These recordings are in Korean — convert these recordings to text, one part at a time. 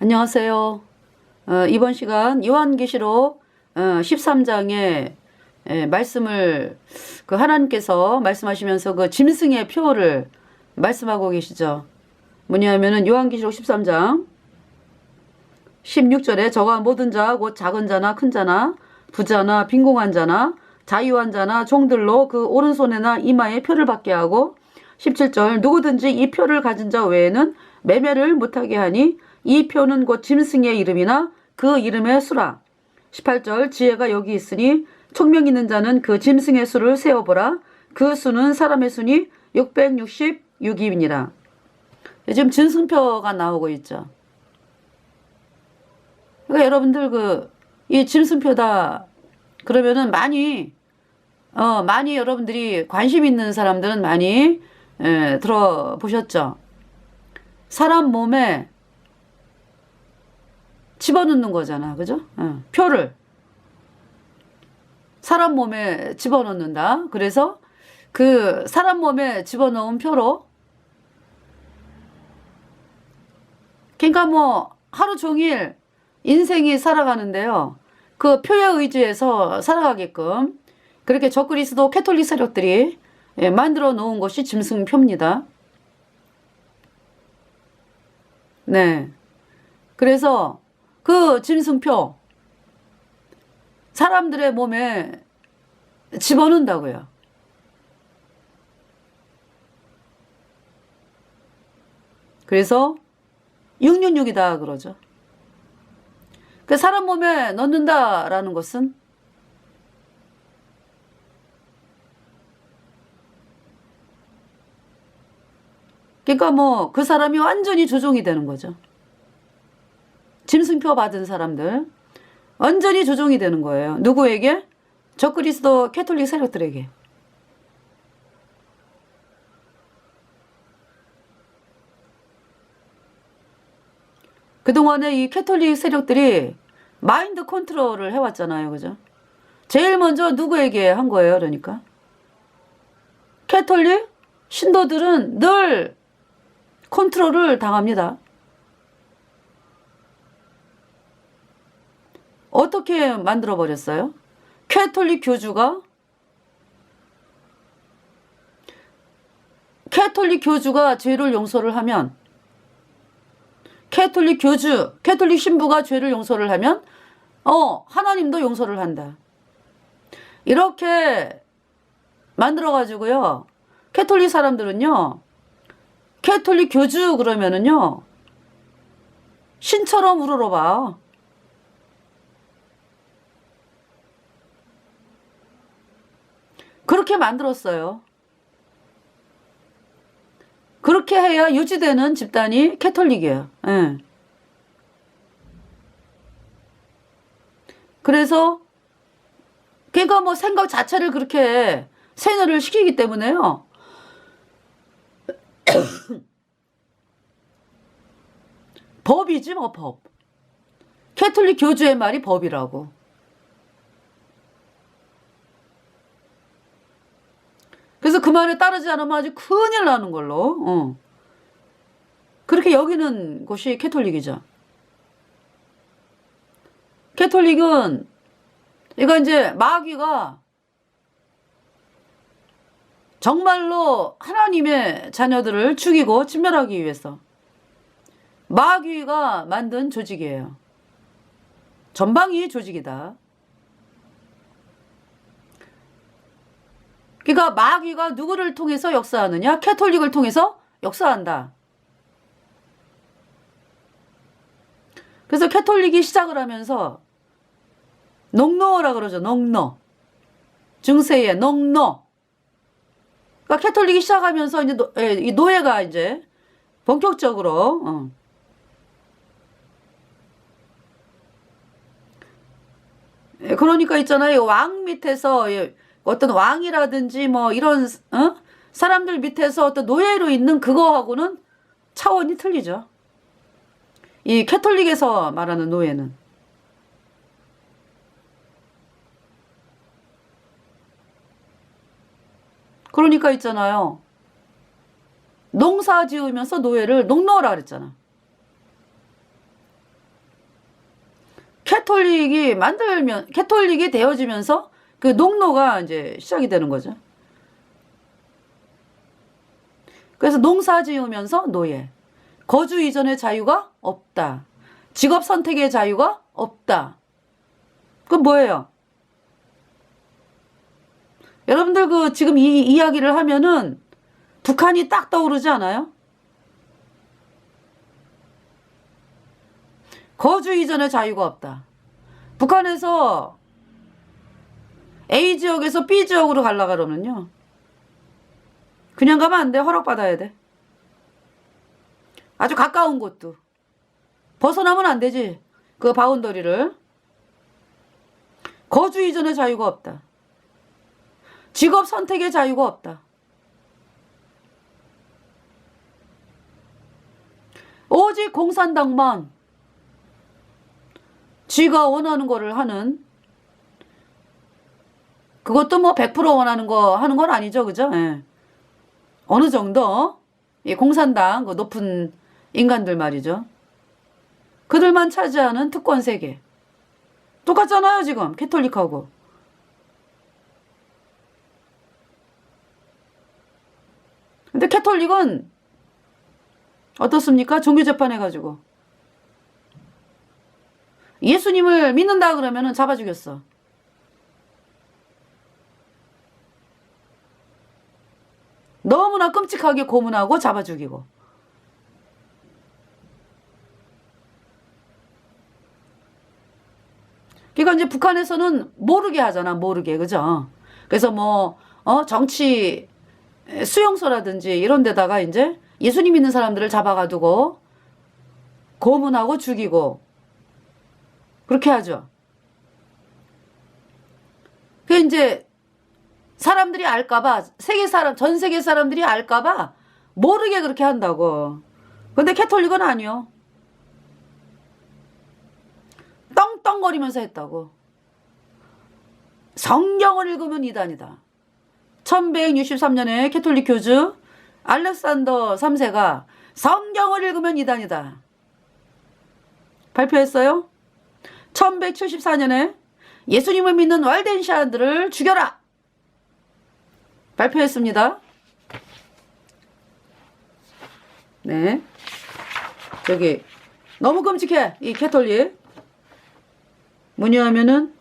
안녕하세요. 이번 시간 요한계시록 13장의 말씀을 하나님께서 말씀하시면서 그 짐승의 표를 말씀하고 계시죠. 뭐냐면은 요한계시록 13장 16절에 저가 모든 자 곧 작은 자나 큰 자나 부자나 빈궁한 자나 자유한 자나 종들로 그 오른손에나 이마에 표를 받게 하고 17절 누구든지 이 표를 가진 자 외에는 매매를 못하게 하니 이 표는 곧 짐승의 이름이나 그 이름의 수라. 18절 지혜가 여기 있으니 총명 있는 자는 그 짐승의 수를 세어보라. 그 수는 사람의 수니 666입니다. 지금 짐승표가 나오고 있죠. 그러니까 여러분들 이 짐승표다 그러면은 많이 여러분들이 관심 있는 사람들은 많이 들어보셨죠. 사람 몸에 집어넣는 거잖아. 그죠? 표를. 사람 몸에 집어넣는다. 그래서 그 사람 몸에 집어넣은 표로 그러니까 뭐 하루 종일 인생이 살아가는데요. 그 표에 의지해서 살아가게끔 그렇게 적그리스도 캐톨릭 세력들이 만들어 놓은 것이 짐승표입니다. 네. 그래서 그 짐승표 사람들의 몸에 집어넣는다고요. 그래서 666이다 그러죠. 그 사람 몸에 넣는다라는 것은 그러니까 뭐 그 사람이 완전히 조종이 되는 거죠. 짐승표 받은 사람들 완전히 조종이 되는 거예요. 누구에게? 적그리스도 캐톨릭 세력들에게. 그동안에 이 캐톨릭 세력들이 마인드 컨트롤을 해왔잖아요. 그죠? 제일 먼저 누구에게 한 거예요? 그러니까 캐톨릭 신도들은 늘 컨트롤을 당합니다. 어떻게 만들어버렸어요? 캐톨릭 교주가 죄를 용서를 하면 캐톨릭 신부가 죄를 용서를 하면 하나님도 용서를 한다. 이렇게 만들어가지고요. 캐톨릭 사람들은요. 캐톨릭 교주 그러면은요. 신처럼 우러러봐. 그렇게 만들었어요. 그렇게 해야 유지되는 집단이 캐톨릭이에요. 예. 그래서 그러니까 뭐 생각 자체를 그렇게 세뇌를 시키기 때문에요. 법이지 뭐 법. 캐톨릭 교주의 말이 법이라고. 그래서 그 말에 따르지 않으면 아주 큰일 나는 걸로. 그렇게 여기는 곳이 캐톨릭이죠. 캐톨릭은 이거 이제 마귀가 정말로 하나님의 자녀들을 죽이고 진멸하기 위해서 마귀가 만든 조직이에요. 전방위 조직이다. 그러니까 마귀가 누구를 통해서 역사하느냐? 캐톨릭을 통해서 역사한다. 그래서 캐톨릭이 시작을 하면서 농노라 그러죠. 농노. 중세의 농노. 그러니까 캐톨릭이 시작하면서 이제 이 노예가 이제 본격적으로 그러니까 있잖아요. 왕 밑에서 어떤 왕이라든지 뭐 이런 사람들 밑에서 어떤 노예로 있는 그거하고는 차원이 틀리죠. 이 캐톨릭에서 말하는 노예는. 그러니까 있잖아요. 농사 지으면서 노예를 농노라 그랬잖아. 캐톨릭이 되어지면서 그 농노가 이제 시작이 되는 거죠. 그래서 농사 지으면서 노예. 거주 이전의 자유가 없다. 직업 선택의 자유가 없다. 그건 뭐예요? 여러분들 그 지금 이 이야기를 하면은 북한이 딱 떠오르지 않아요? 거주 이전의 자유가 없다. 북한에서 A 지역에서 B 지역으로 가려고 그러면요. 그냥 가면 안 돼. 허락받아야 돼. 아주 가까운 곳도. 벗어나면 안 되지. 그 바운더리를. 거주 이전의 자유가 없다. 직업 선택의 자유가 없다. 오직 공산당만 쥐가 원하는 거를 하는, 그것도 뭐 100% 원하는 거 하는 건 아니죠. 그죠? 예. 어느 정도 이 공산당 그 높은 인간들 말이죠. 그들만 차지하는 특권 세계. 똑같잖아요. 지금 캐톨릭하고. 근데 캐톨릭은 어떻습니까? 종교재판 해가지고 예수님을 믿는다 그러면은 잡아 죽였어. 너무나 끔찍하게 고문하고 잡아 죽이고. 그러니까 이제 북한에서는 모르게 하잖아. 모르게. 그죠? 그래서 뭐 정치 수용소라든지 이런 데다가 이제 예수님 믿는 사람들을 잡아가두고 고문하고 죽이고 그렇게 하죠. 그 이제 사람들이 알까봐, 전 세계 사람들이 알까봐 모르게 그렇게 한다고. 근데 캐톨릭은 아니요. 떵떵거리면서 했다고. 성경을 읽으면 이단이다. 1163년에 캐톨릭 교주 알렉산더 3세가 성경을 읽으면 이단이다. 발표했어요. 1174년에 예수님을 믿는 왈덴시안들을 죽여라. 발표했습니다. 네. 저기 너무 끔찍해. 이 캐톨릭. 뭐냐 하면은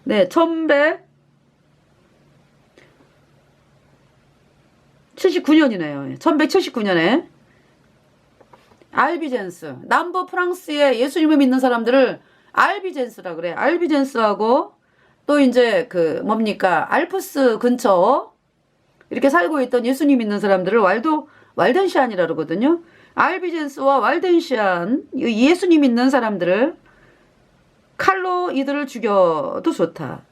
네, 1179년이네요. 1179년에 알비젠스, 남부 프랑스의 예수님을 믿는 사람들을 알비젠스라 그래. 알비젠스하고 또 이제 그 뭡니까? 알프스 근처 이렇게 살고 있던 예수님 믿는 사람들을 왈덴시안이라 그러거든요. 알비젠스와 왈덴시안, 예수님 믿는 사람들을 칼로 이들을 죽여도 좋다.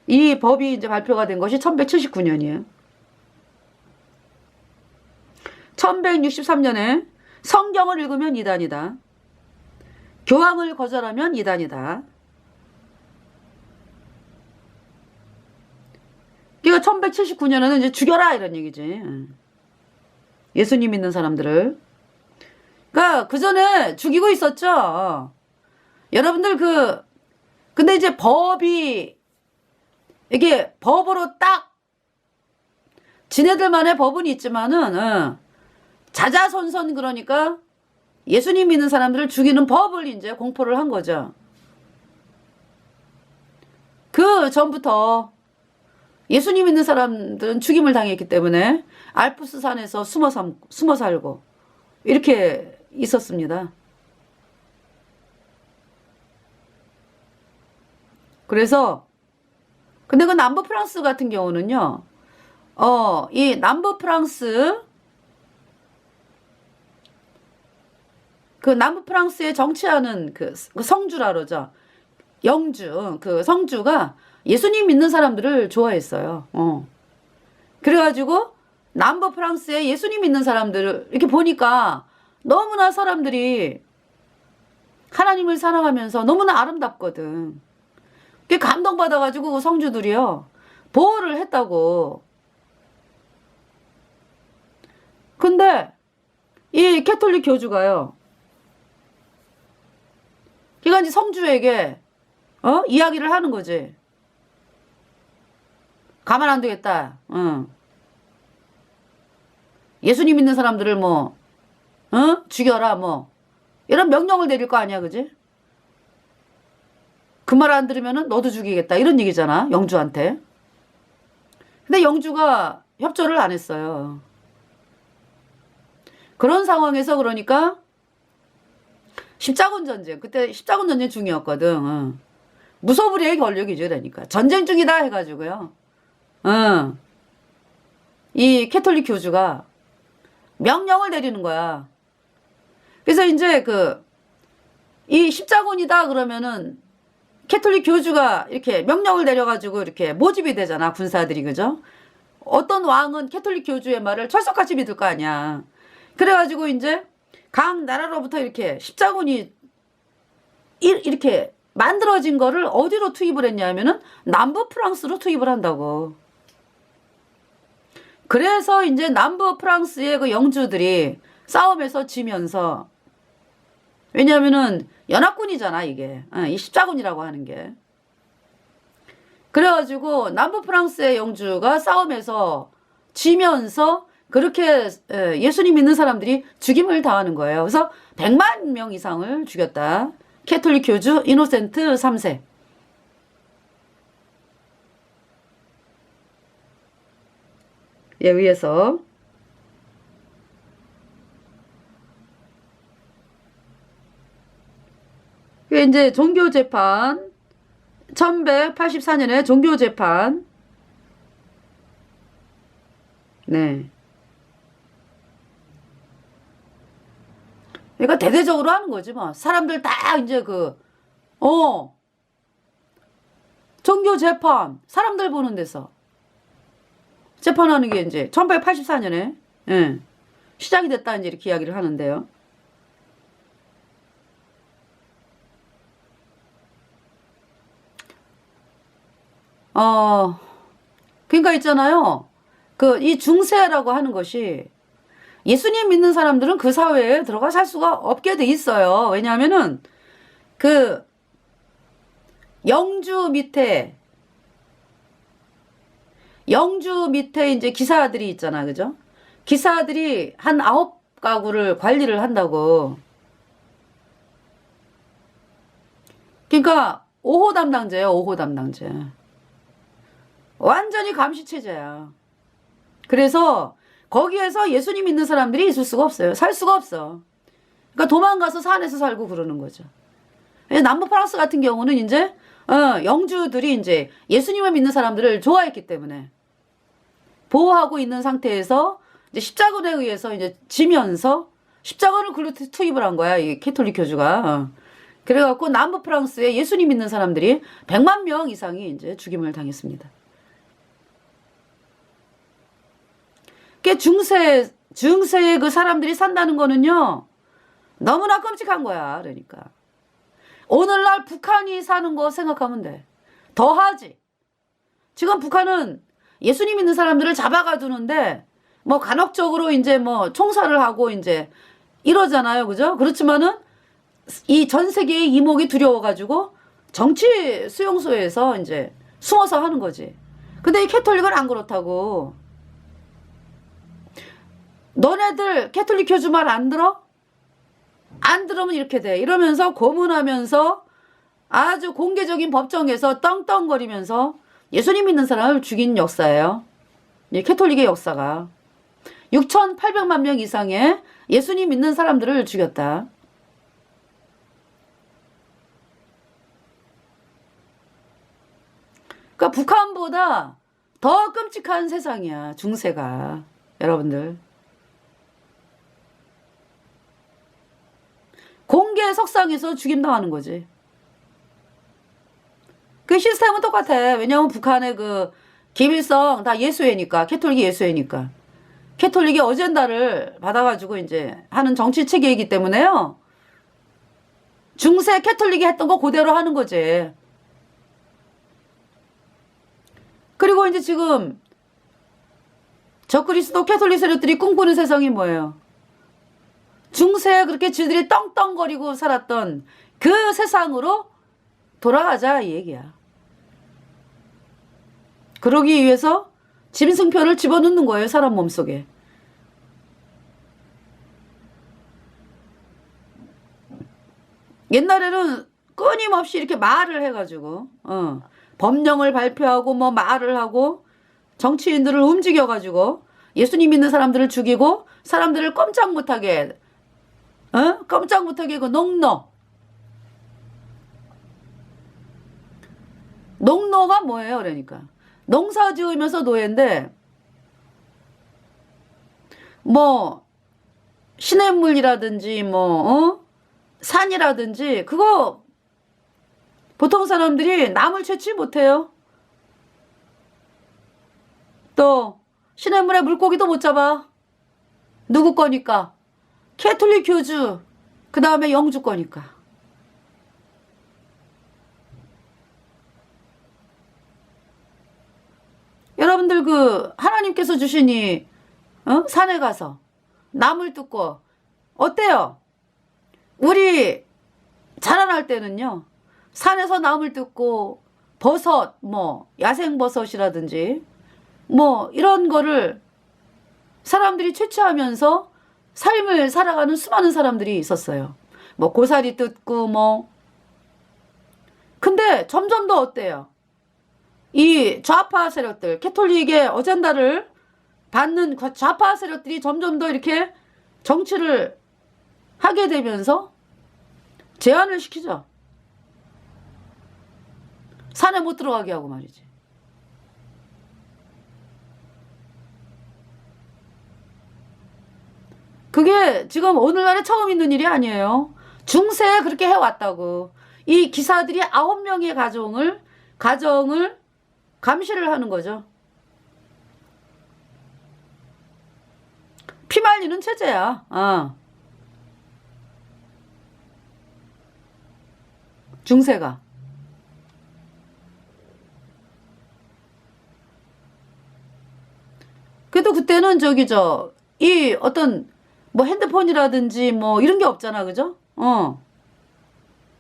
이 법이 이제 발표가 된 것이 1179년이에요. 1163년에 성경을 읽으면 이단이다. 교황을 거절하면 이단이다. 그러니까 1179년에는 이제 죽여라 이런 얘기지. 예수님 믿는 사람들을. 그러니까 그 전에 죽이고 있었죠. 여러분들 근데 이제 법이 이게 법으로 딱 지네들만의 법은 있지만은 자자손손 그러니까 예수님 믿는 사람들을 죽이는 법을 이제 공포를 한 거죠. 그 전부터 예수님 믿는 사람들은 죽임을 당했기 때문에 알프스 산에서 숨어 살고 이렇게 있었습니다. 그래서 근데 그 남부 프랑스 같은 경우는요. 이 남부 프랑스 그 남부 프랑스에 정치하는 그 성주라 그러죠. 영주 그 성주가 예수님 믿는 사람들을 좋아했어요. 그래가지고 남부 프랑스에 예수님 믿는 사람들을 이렇게 보니까 너무나 사람들이 하나님을 사랑하면서 너무나 아름답거든. 그게 감동받아가지고 그 성주들이요 보호를 했다고. 근데 이 캐톨릭 교주가요. 그러니까 이제 성주에게 이야기를 하는 거지. 가만 안 두겠다. 예수님 믿는 사람들을 뭐 죽여라 뭐 이런 명령을 내릴 거 아니야, 그지? 그 말 안 들으면은 너도 죽이겠다 이런 얘기잖아, 영주한테. 근데 영주가 협조를 안 했어요. 그런 상황에서 그러니까 십자군 전쟁, 그때 십자군 전쟁 중이었거든. 무소불위의 권력이죠, 그러니까 전쟁 중이다 해가지고요. 이 캐톨릭 교주가 명령을 내리는 거야. 그래서 이제 이 십자군이다 그러면은 캐톨릭 교주가 이렇게 명령을 내려가지고 이렇게 모집이 되잖아, 군사들이, 그죠? 어떤 왕은 캐톨릭 교주의 말을 철석같이 믿을 거 아니야. 그래가지고 이제 각 나라로부터 이렇게 십자군이 이렇게 만들어진 거를 어디로 투입을 했냐면은 남부 프랑스로 투입을 한다고. 그래서 이제 남부 프랑스의 그 영주들이 싸움에서 지면서, 왜냐면은 연합군이잖아, 이게. 이 십자군이라고 하는 게. 그래가지고 남부 프랑스의 영주가 싸움에서 지면서 그렇게 예수님 믿는 사람들이 죽임을 당하는 거예요. 그래서 100만 명 이상을 죽였다. 캐톨릭 교주 이노센트 3세. 에 의해서 그게 이제 종교재판 1184년에 종교재판. 네. 그러니까 대대적으로 하는 거지 뭐. 사람들 다 이제 종교재판 사람들 보는 데서 재판하는 게 이제 1884년에 시작이 됐다 이제 이렇게 이야기를 하는데요. 그러니까 있잖아요. 이 중세라고 하는 것이 예수님 믿는 사람들은 그 사회에 들어가 살 수가 없게 돼 있어요. 왜냐하면은 영주 밑에 이제 기사들이 있잖아, 그죠? 기사들이 한 9가구를 관리를 한다고. 그러니까 5호 담당자예요, 5호 담당자. 완전히 감시체제야. 그래서 거기에서 예수님 믿는 사람들이 있을 수가 없어요. 살 수가 없어. 그러니까 도망가서 산에서 살고 그러는 거죠. 남부 프랑스 같은 경우는 이제 영주들이 이제 예수님을 믿는 사람들을 좋아했기 때문에 보호하고 있는 상태에서 이제 십자군에 의해서 이제 지면서 십자군을 글로 투입을 한 거야, 이 캐톨릭 교주가. 그래갖고 남부 프랑스에 예수님 믿는 사람들이 100만 명 이상이 이제 죽임을 당했습니다. 중세의 그 사람들이 산다는 거는요, 너무나 끔찍한 거야, 그러니까. 오늘날 북한이 사는 거 생각하면 돼. 더하지. 지금 북한은 예수님 믿는 사람들을 잡아가 두는데, 뭐, 간혹적으로 이제 뭐, 총살을 하고 이제 이러잖아요, 그죠? 그렇지만은, 이 전 세계의 이목이 두려워가지고, 정치 수용소에서 이제 숨어서 하는 거지. 근데 이 캐톨릭은 안 그렇다고. 너네들 캐톨릭 교주 말 안 들어? 안 들으면 이렇게 돼. 이러면서 고문하면서 아주 공개적인 법정에서 떵떵거리면서 예수님 믿는 사람을 죽인 역사예요. 캐톨릭의 역사가. 6,800만 명 이상의 예수님 믿는 사람들을 죽였다. 그러니까 북한보다 더 끔찍한 세상이야, 중세가. 여러분들. 공개 석상에서 죽임당하는 거지. 그 시스템은 똑같아. 왜냐하면 북한의 김일성 다 예수회니까, 캐톨릭이 예수회니까. 캐톨릭의 어젠다를 받아가지고 이제 하는 정치 체계이기 때문에요. 중세 캐톨릭이 했던 거 그대로 하는 거지. 그리고 이제 지금 적그리스도 캐톨릭 세력들이 꿈꾸는 세상이 뭐예요? 중세에 그렇게 쥐들이 떵떵거리고 살았던 그 세상으로 돌아가자 이 얘기야. 그러기 위해서 짐승표를 집어넣는 거예요. 사람 몸속에. 옛날에는 끊임없이 이렇게 말을 해가지고 법령을 발표하고 뭐 말을 하고 정치인들을 움직여가지고 예수님 믿는 사람들을 죽이고 사람들을 꼼짝 못하게 꼼짝 못하게 그 농노가 뭐예요? 그러니까 농사 지으면서 노예인데 뭐 시냇물이라든지 뭐 산이라든지 그거 보통 사람들이 남을 채취 못해요. 또 시냇물에 물고기도 못 잡아. 누구 거니까? 캐톨릭 교주 그 다음에 영주 거니까. 여러분들 그 하나님께서 주시니 산에 가서 나물 뜯고 어때요? 우리 자라날 때는요 산에서 나물 뜯고 버섯 뭐 야생버섯이라든지 뭐 이런 거를 사람들이 채취하면서 삶을 살아가는 수많은 사람들이 있었어요. 뭐 고사리 뜯고 뭐 근데 점점 더 어때요? 이 좌파 세력들 캐톨릭의 어젠다를 받는 좌파 세력들이 점점 더 이렇게 정치를 하게 되면서 제한을 시키죠. 산에 못 들어가게 하고 말이지. 그게 지금 오늘날에 처음 있는 일이 아니에요. 중세에 그렇게 해왔다고. 이 기사들이 9명의 가정을 감시를 하는 거죠. 피 말리는 체제야. 중세가. 그래도 그때는 이 어떤 뭐 핸드폰이라든지 뭐 이런 게 없잖아. 그죠?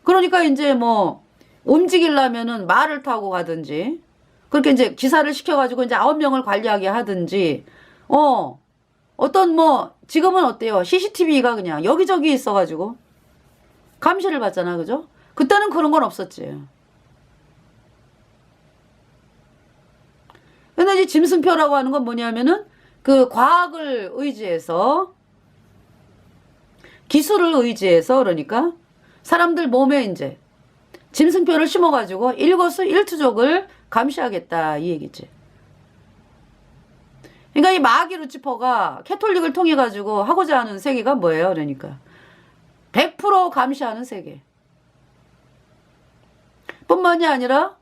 그러니까 이제 뭐 움직이려면은 말을 타고 가든지 그렇게 이제 기사를 시켜가지고 이제 9명을 관리하게 하든지 어떤 뭐 지금은 어때요? CCTV가 그냥 여기저기 있어가지고 감시를 받잖아. 그죠? 그때는 그런 건 없었지. 근데 이제 짐승표라고 하는 건 뭐냐면은 그 과학을 의지해서 기술을 의지해서 그러니까 사람들 몸에 이제 짐승표를 심어가지고 일거수일투족을 감시하겠다 이 얘기지. 그러니까 이 마귀 루치퍼가 캐톨릭을 통해 가지고 하고자 하는 세계가 뭐예요? 그러니까 100% 감시하는 세계. 뿐만이 아니라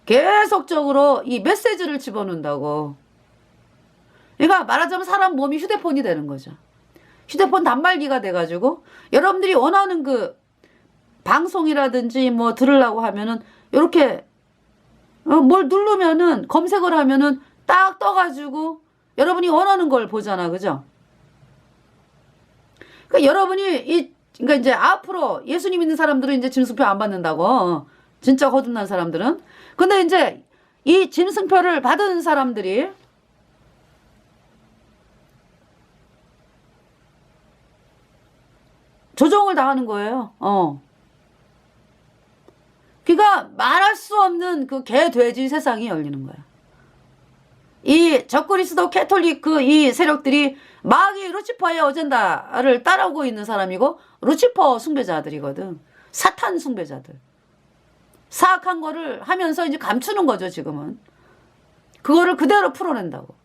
계속적으로 이 메시지를 집어넣는다고. 그러니까 말하자면 사람 몸이 휴대폰이 되는 거죠. 휴대폰 단말기가 돼가지고 여러분들이 원하는 그 방송이라든지 뭐 들으려고 하면은 이렇게 뭘 누르면은 검색을 하면은 딱 떠가지고 여러분이 원하는 걸 보잖아. 그죠? 그러니까 여러분이 그러니까 이제 앞으로 예수님 믿는 사람들은 이제 짐승표 안 받는다고. 진짜 거듭난 사람들은. 근데 이제 이 짐승표를 받은 사람들이 조종을 당하는 거예요. 그러니까 말할 수 없는 그 개돼지 세상이 열리는 거야. 이 적그리스도 캐톨릭 이 세력들이 마귀 루치퍼의 어젠다를 따라오고 있는 사람이고 루치퍼 숭배자들이거든. 사탄 숭배자들. 사악한 거를 하면서 이제 감추는 거죠, 지금은. 그거를 그대로 풀어낸다고.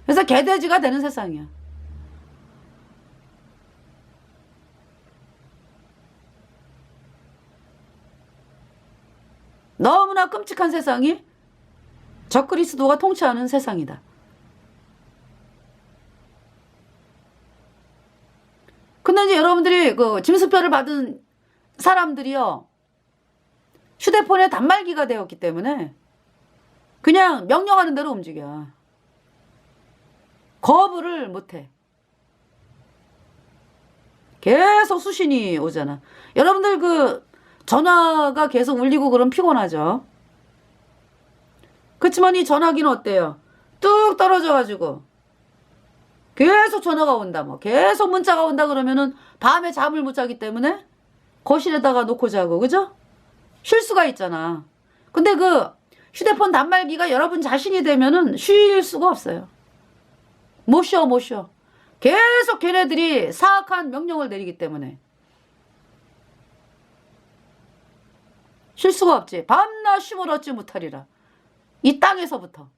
그래서 개돼지가 되는 세상이야. 너무나 끔찍한 세상이 적그리스도가 통치하는 세상이다. 근데 이제 여러분들이 그 짐승표를 받은 사람들이요 휴대폰에 단말기가 되었기 때문에 그냥 명령하는 대로 움직여. 거부를 못해. 계속 수신이 오잖아. 여러분들 그 전화가 계속 울리고 그럼 피곤하죠. 그렇지만 이 전화기는 어때요? 뚝 떨어져가지고 계속 전화가 온다, 뭐 계속 문자가 온다 그러면은 밤에 잠을 못 자기 때문에 거실에다가 놓고 자고, 그죠? 쉴 수가 있잖아. 근데 그 휴대폰 단말기가 여러분 자신이 되면은 쉴 수가 없어요. 못 쉬어, 못 쉬어. 계속 걔네들이 사악한 명령을 내리기 때문에 쉴 수가 없지. 밤낮 쉼을 얻지 못하리라. 이 땅에서부터.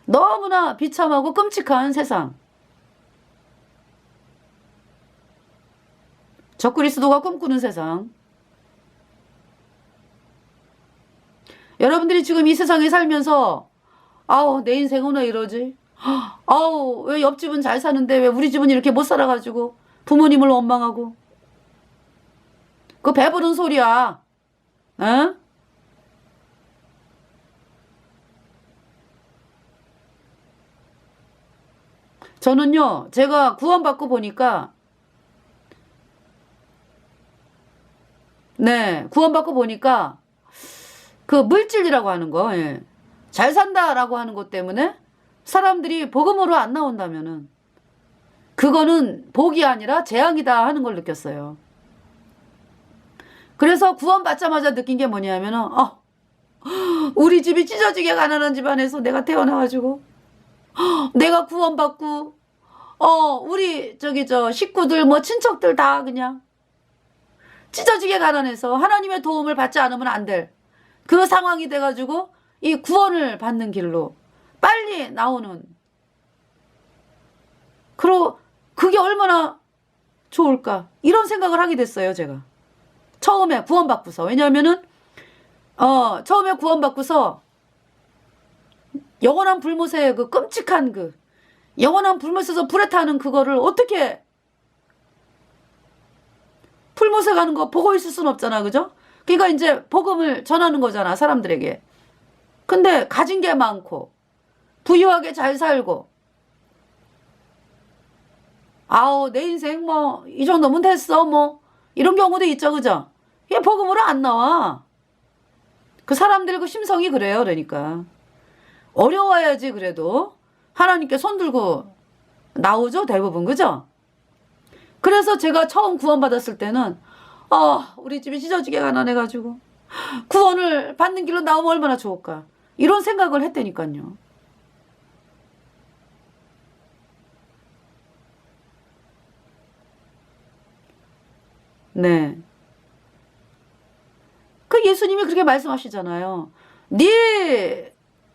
너무나 비참하고 끔찍한 세상. 적그리스도가 꿈꾸는 세상. 여러분들이 지금 이 세상에 살면서 아우 내 인생은 왜 이러지? 아우 왜 옆집은 잘 사는데 왜 우리 집은 이렇게 못 살아가지고 부모님을 원망하고. 그 배부른 소리야. 어? 저는요 제가 구원받고 보니까 네 구원받고 보니까 그 물질이라고 하는 거, 예. 잘 산다라고 하는 것 때문에 사람들이 복음으로 안 나온다면은 그거는 복이 아니라 재앙이다 하는 걸 느꼈어요. 그래서 구원받자마자 느낀 게 뭐냐면은 우리 집이 찢어지게 가난한 집안에서 내가 태어나가지고 내가 구원받고 우리 저 식구들 뭐 친척들 다 그냥 찢어지게 가난해서 하나님의 도움을 받지 않으면 안 될 그 상황이 돼가지고 이 구원을 받는 길로 빨리 나오는 그게 얼마나 좋을까 이런 생각을 하게 됐어요. 제가 처음에 구원받고서. 왜냐하면은 처음에 구원받고서 영원한 불못의 그 끔찍한 그 영원한 불못에서 불에 타는 그거를 어떻게 불못에 가는 거 보고 있을 순 없잖아. 그죠? 그러니까 이제 복음을 전하는 거잖아, 사람들에게. 근데 가진 게 많고 부유하게 잘 살고 아우 내 인생 뭐 이 정도면 됐어 뭐 이런 경우도 있죠. 그죠? 이게 복음으로 안 나와. 그 사람들 그 심성이 그래요. 그러니까 어려워야지 그래도 하나님께 손 들고 나오죠, 대부분. 그죠? 그래서 제가 처음 구원받았을 때는 우리 집이 찢어지게 가난해가지고 구원을 받는 길로 나오면 얼마나 좋을까 이런 생각을 했다니까요. 네. 그 예수님이 그렇게 말씀하시잖아요. 네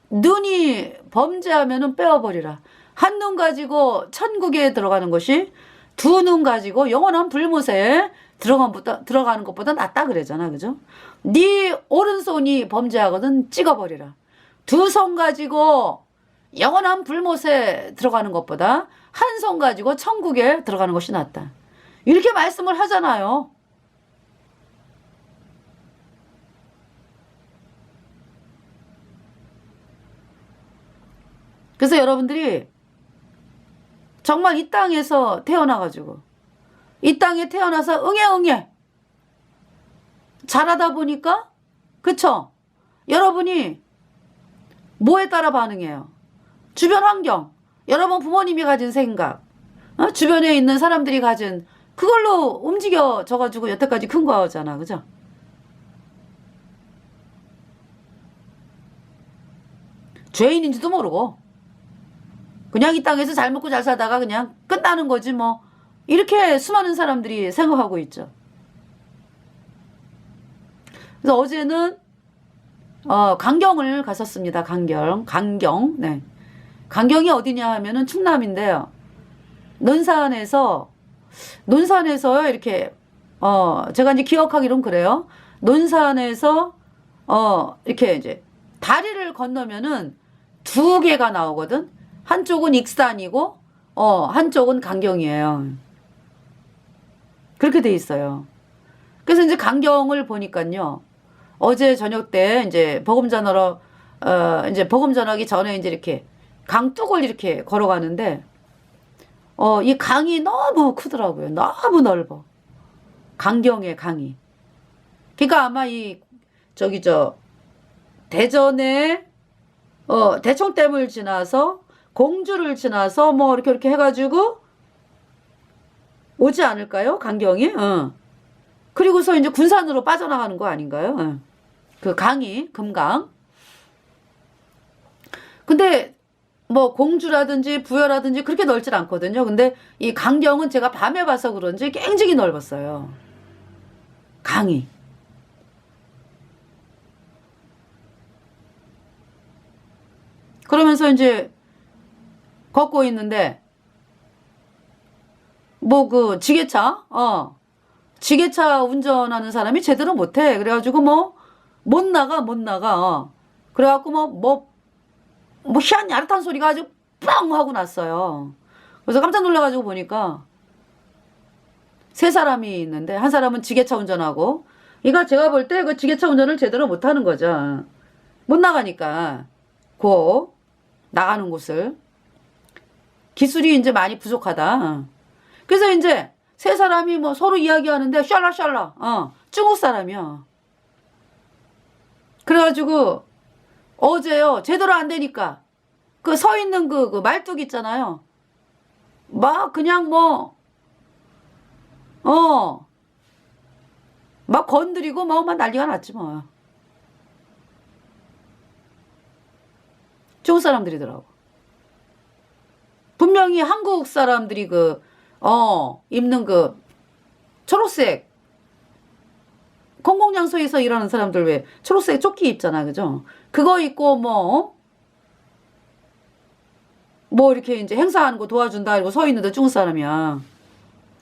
눈이 범죄하면은 빼어버리라. 한 눈 가지고 천국에 들어가는 것이 두 눈 가지고 영원한 불못에 들어가는 것보다 낫다 그러잖아. 그죠? 네 오른손이 범죄하거든 찍어버리라. 두 손 가지고 영원한 불못에 들어가는 것보다 한 손 가지고 천국에 들어가는 것이 낫다. 이렇게 말씀을 하잖아요. 그래서 여러분들이 정말 이 땅에서 태어나가지고 이 땅에 태어나서 응애 잘하다 보니까 그쵸? 여러분이 뭐에 따라 반응해요? 주변 환경, 여러분 부모님이 가진 생각, 주변에 있는 사람들이 가진 그걸로 움직여져가지고 여태까지 큰 거잖아. 그죠? 죄인인지도 모르고 그냥 이 땅에서 잘 먹고 잘 살다가 그냥 끝나는 거지 뭐 이렇게 수많은 사람들이 생각하고 있죠. 그래서 어제는 강경을 갔었습니다. 강경. 네. 강경이 어디냐 하면은 충남인데요. 논산에서요 이렇게 제가 이제 기억하기론 그래요. 논산에서 이렇게 이제 다리를 건너면은 두 개가 나오거든. 한쪽은 익산이고 한쪽은 강경이에요. 그렇게 돼 있어요. 그래서 이제 강경을 보니까요. 어제 저녁 때 이제 복음 전하러 이제 복음 전하기 전에 이제 이렇게 강둑을 이렇게 걸어가는데 이 강이 너무 크더라고요. 너무 넓어. 강경의 강이. 그러니까 아마 이 저기 대전에 대청댐을 지나서 공주를 지나서 뭐 이렇게 해가지고 오지 않을까요? 강경이? 그리고서 이제 군산으로 빠져나가는 거 아닌가요? 그 강이 금강. 근데 뭐 공주라든지 부여라든지 그렇게 넓질 않거든요. 근데 이 강경은 제가 밤에 봐서 그런지 굉장히 넓었어요. 강이. 그러면서 이제 걷고 있는데 뭐 그 지게차 지게차 운전하는 사람이 제대로 못해. 그래가지고 뭐 못 나가. 그래갖고 뭐 희한 야릇한 소리가 아주 뻥 하고 났어요. 그래서 깜짝 놀라가지고 보니까 세 사람이 있는데 한 사람은 지게차 운전하고, 이거 제가 볼 때 그 지게차 운전을 제대로 못하는 거죠. 못 나가니까 고 나가는 곳을 기술이 이제 많이 부족하다. 그래서 이제 세 사람이 뭐 서로 이야기하는데 샬라 중국 사람이야. 그래가지고 어제요 제대로 안 되니까 그 서 있는 그 말뚝 있잖아요. 막 그냥 막 건드리고 막 난리가 났지 뭐. 중국 사람들이더라고. 분명히 한국 사람들이 입는 그 초록색 공공장소에서 일하는 사람들 왜 초록색 조끼 입잖아, 그죠? 그거 입고 이렇게 이제 행사하는 거 도와준다 이러고 서 있는데 중국 사람이야.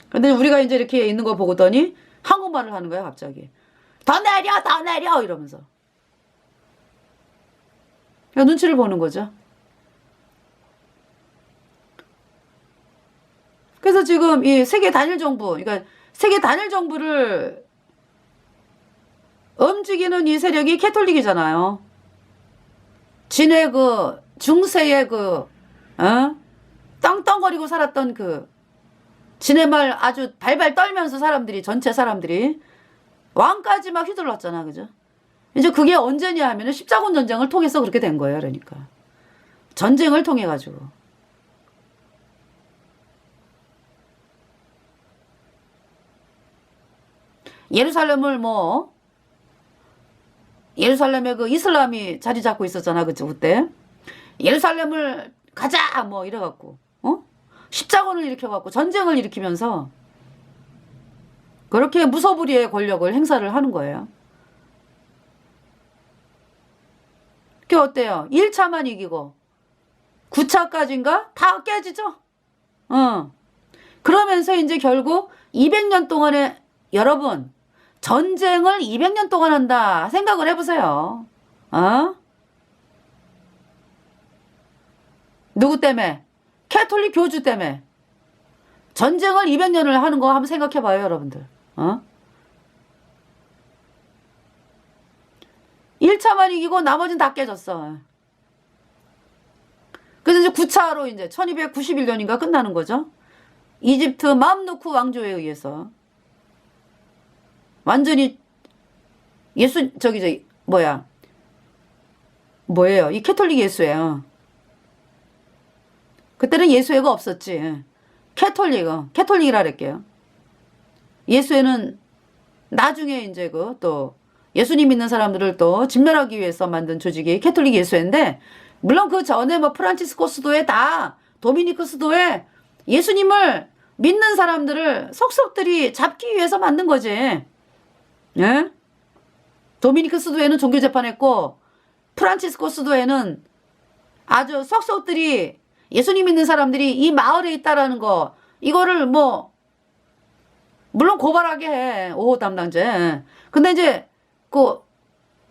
근데 우리가 이제 이렇게 있는 거 보고더니 한국말을 하는 거야, 갑자기. 더 내려 이러면서. 눈치를 보는 거죠. 그래서 지금 이 세계 단일 정부, 그러니까 세계 단일 정부를 움직이는 이 세력이 캐톨릭이잖아요. 진의 중세의 떵떵거리고 살았던 진의 말 아주 발발 떨면서 전체 사람들이 왕까지 막 휘둘렀잖아, 그죠? 이제 그게 언제냐 하면은 십자군 전쟁을 통해서 그렇게 된 거예요, 그러니까. 전쟁을 통해가지고. 예루살렘에 이슬람이 자리 잡고 있었잖아, 그죠, 그때. 예루살렘을 가자! 이래갖고, 십자군을 일으켜갖고 전쟁을 일으키면서 그렇게 무소불위의 권력을 행사를 하는 거예요. 그게 어때요? 1차만 이기고 9차까지인가? 다 깨지죠? 그러면서 이제 결국 200년 동안에 여러분 전쟁을 200년 동안 한다 생각을 해보세요. 누구 때문에? 캐톨릭 교주 때문에. 전쟁을 200년을 하는 거 한번 생각해봐요, 여러분들. 1차만 이기고 나머지는 다 깨졌어. 그래서 이제 9차로 이제 1291년인가 끝나는 거죠. 이집트 맘누쿠 왕조에 의해서. 완전히 뭐예요? 이 캐톨릭 예수예요. 그때는 예수회가 없었지. 캐톨릭이라 그럴게요. 예수회는 나중에 이제 또 예수님 믿는 사람들을 또 진멸하기 위해서 만든 조직이 캐톨릭 예수회인데, 물론 그 전에 프란치스코 스도에 도미니크 스도에 예수님을 믿는 사람들을 속속들이 잡기 위해서 만든 거지. 예? 도미니크 스도에는 종교 재판했고 프란치스코 스도에는 아주 속속들이 예수님 믿는 사람들이 이 마을에 있다라는 거, 이거를 물론 고발하게 해, 5호 담당제. 근데 이제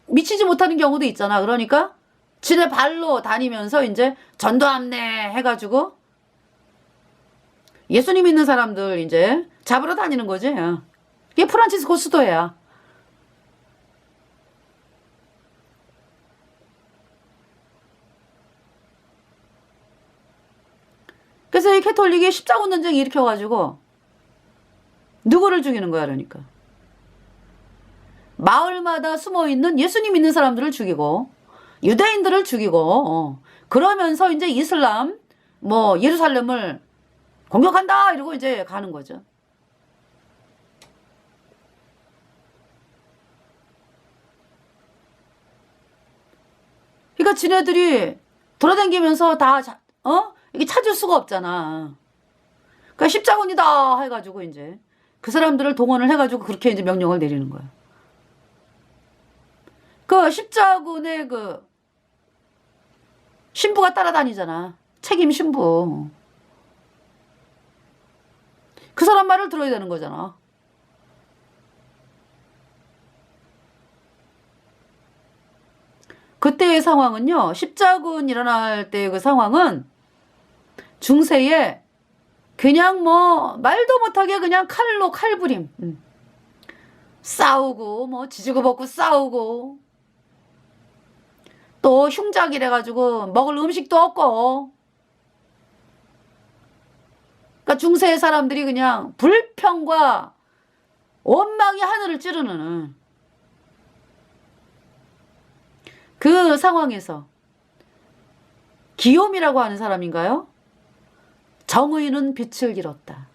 미치지 못하는 경우도 있잖아. 그러니까 지네 발로 다니면서 이제 전도함내 해가지고 예수님 믿는 사람들 이제 잡으러 다니는 거지. 이게 프란치스코 수도야. 그래서 이 캐톨릭이 십자군 전쟁 일으켜가지고 누구를 죽이는 거야, 그러니까. 마을마다 숨어있는 예수님 믿는 사람들을 죽이고 유대인들을 죽이고 그러면서 이제 이슬람 뭐 예루살렘을 공격한다 이러고 이제 가는 거죠. 그러니까 지네들이 돌아다니면서 다 이게 찾을 수가 없잖아. 그러니까 십자군이다 해가지고 이제 그 사람들을 동원을 해가지고 그렇게 이제 명령을 내리는 거야. 그 십자군의 그 신부가 따라다니잖아. 책임 신부. 그 사람 말을 들어야 되는 거잖아. 그때의 상황은요. 십자군 일어날 때 그 상황은 중세에 그냥 뭐 말도 못하게 그냥 칼로 칼부림. 싸우고 뭐 지지고 볶고 싸우고 또 흉작이래 가지고 먹을 음식도 없고 그러니까 중세의 사람들이 그냥 불평과 원망이 하늘을 찌르는 그 상황에서 기욤이라고 하는 사람인가요? 정의는 빛을 잃었다.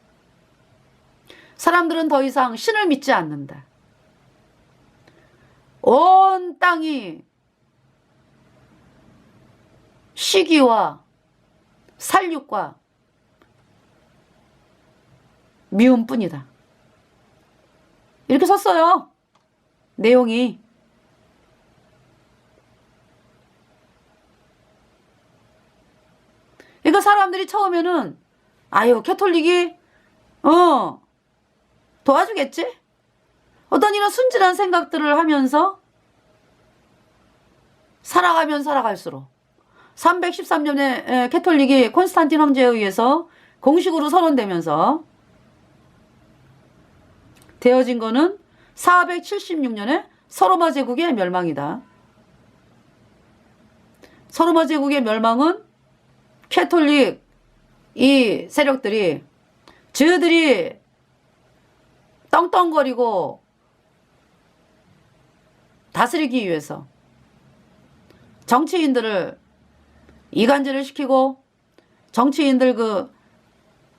사람들은 더 이상 신을 믿지 않는다. 온 땅이 시기와 살육과 미움뿐이다. 이렇게 썼어요. 내용이. 그러니까 사람들이 처음에는 아유 캐톨릭이 도와주겠지? 어떤 이런 순진한 생각들을 하면서 살아가면 살아갈수록 313년에 캐톨릭이 콘스탄틴 황제에 의해서 공식으로 선언되면서 되어진 거는 476년에 서로마 제국의 멸망이다. 서로마 제국의 멸망은 캐톨릭 이 세력들이 저들이 떵떵거리고 다스리기 위해서 정치인들을 이간질을 시키고 정치인들 그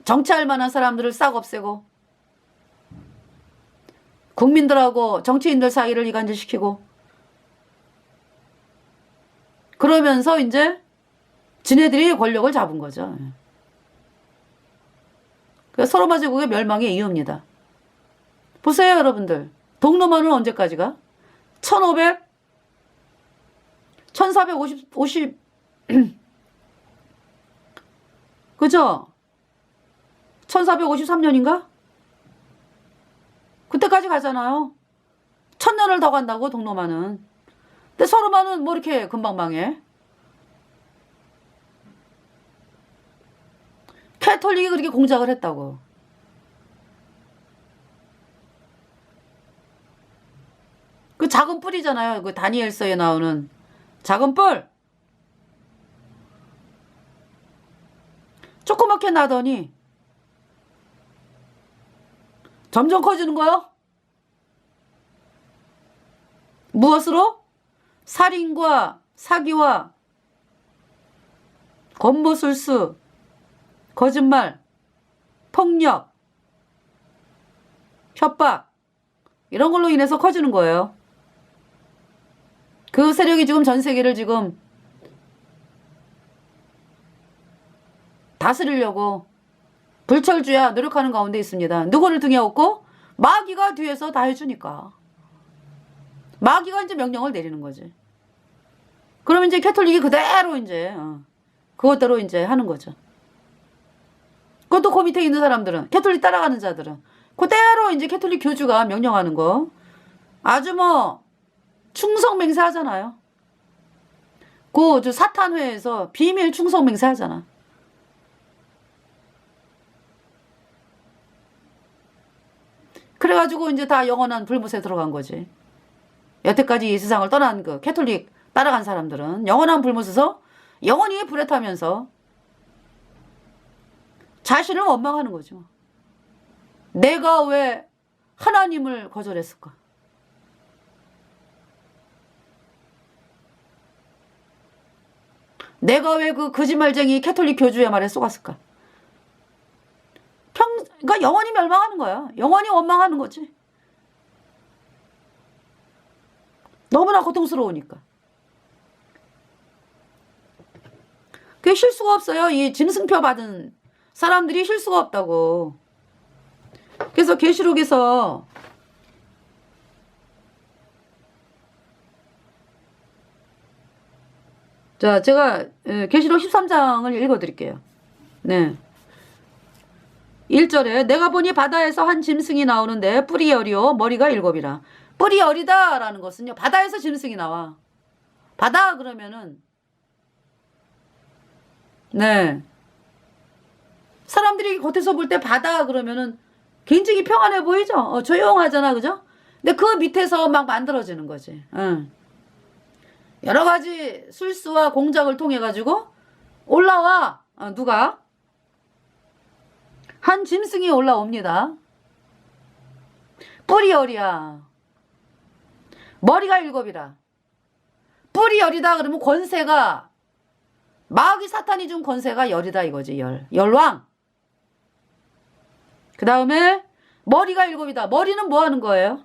정치할 만한 사람들을 싹 없애고 국민들하고 정치인들 사이를 이간질시키고 그러면서 이제 지네들이 권력을 잡은 거죠. 서로마 제국의 멸망의 이유입니다. 보세요, 여러분들. 동로마는 언제까지가? 1450 그죠? 1453년인가? 그때까지 가잖아요. 1000년을 더 간다고 동로마는. 근데 서로마는 뭐 이렇게 금방 망해? 캐톨릭이 그렇게 공작을 했다고. 그 작은 뿔이잖아요. 그 다니엘서에 나오는 작은 뿔. 조그맣게 나더니 점점 커지는 거요. 무엇으로? 살인과 사기와 권모술수, 거짓말, 폭력, 협박 이런 걸로 인해서 커지는 거예요. 그 세력이 지금 전 세계를 지금 다스리려고 불철주야 노력하는 가운데 있습니다. 누구를 등에 업고? 마귀가 뒤에서 다 해주니까. 마귀가 이제 명령을 내리는 거지. 그러면 이제 캐톨릭이 그대로 이제 그것대로 이제 하는 거죠. 그것도 그 밑에 있는 사람들은 캐톨릭 따라가는 자들은 그대로 이제 캐톨릭 교주가 명령하는 거 아주 뭐 충성 맹세하잖아요. 그 사탄회에서 비밀 충성 맹세하잖아. 그래가지고 이제 다 영원한 불못에 들어간 거지. 여태까지 이 세상을 떠난 그 캐톨릭 따라간 사람들은 영원한 불못에서 영원히 불에 타면서 자신을 원망하는 거죠. 내가 왜 하나님을 거절했을까? 내가 왜 그 거짓말쟁이 캐톨릭 교주의 말에 속았을까? 그러니까 영원히 멸망하는 거야. 영원히 원망하는 거지. 너무나 고통스러우니까. 그게 실수가 없어요. 이 짐승표 받은 사람들이 실수가 없다고. 그래서 계시록에서 자, 제가 계시록 13장을 읽어드릴게요. 네. 1절에 내가 보니 바다에서 한 짐승이 나오는데 뿔이 여리요 머리가 7이라. 뿔이 여리다라는 것은요. 바다에서 짐승이 나와. 바다 그러면은 네. 사람들이 겉에서 볼 때 바다 그러면은 굉장히 평안해 보이죠? 조용하잖아. 그죠? 근데 그 밑에서 막 만들어지는 거지. 여러 가지 술수와 공작을 통해 가지고 올라와. 누가? 한 짐승이 올라옵니다. 뿔이 열이야. 머리가 7이라. 뿔이 열이다 그러면 권세가 마귀 사탄이 준 권세가 열이다 이거지. 열왕. 그 다음에 머리가 7이다. 머리는 뭐 하는 거예요?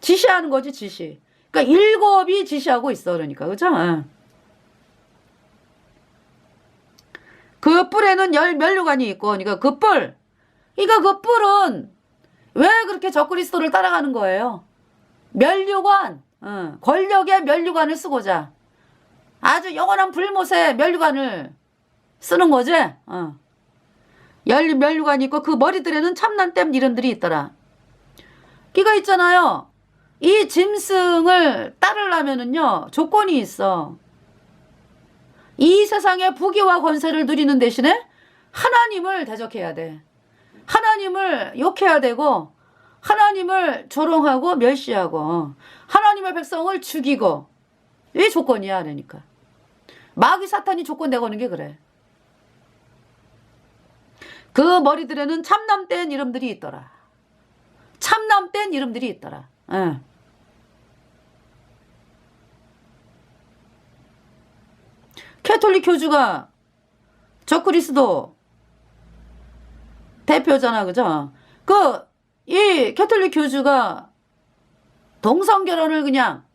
지시하는 거지 지시. 그러니까 7이 지시하고 있어. 그러니까 그죠? 그 뿔에는 10면류관이 있고 그러니까 그 뿔. 그러니까 그 뿔은 왜 그렇게 적그리스도를 따라가는 거예요? 면류관. 권력의 면류관을 쓰고자 아주 영원한 불못의 면류관을 쓰는 거지. 면류관이 있고 그 머리들에는 참난댐 이름들이 있더라. 끼가 있잖아요. 이 짐승을 따르려면은요 조건이 있어. 이 세상의 부귀와 권세를 누리는 대신에 하나님을 대적해야 돼. 하나님을 욕해야 되고 하나님을 조롱하고 멸시하고 하나님의 백성을 죽이고. 왜 조건이야? 그러니까 마귀 사탄이 조건 내거는 게 그래. 그 머리들에는 참남된 이름들이 있더라. 참남된 이름들이 있더라. 캐톨릭 교주가 적그리스도 대표잖아. 그죠? 이 캐톨릭 교주가 동성결혼을 그냥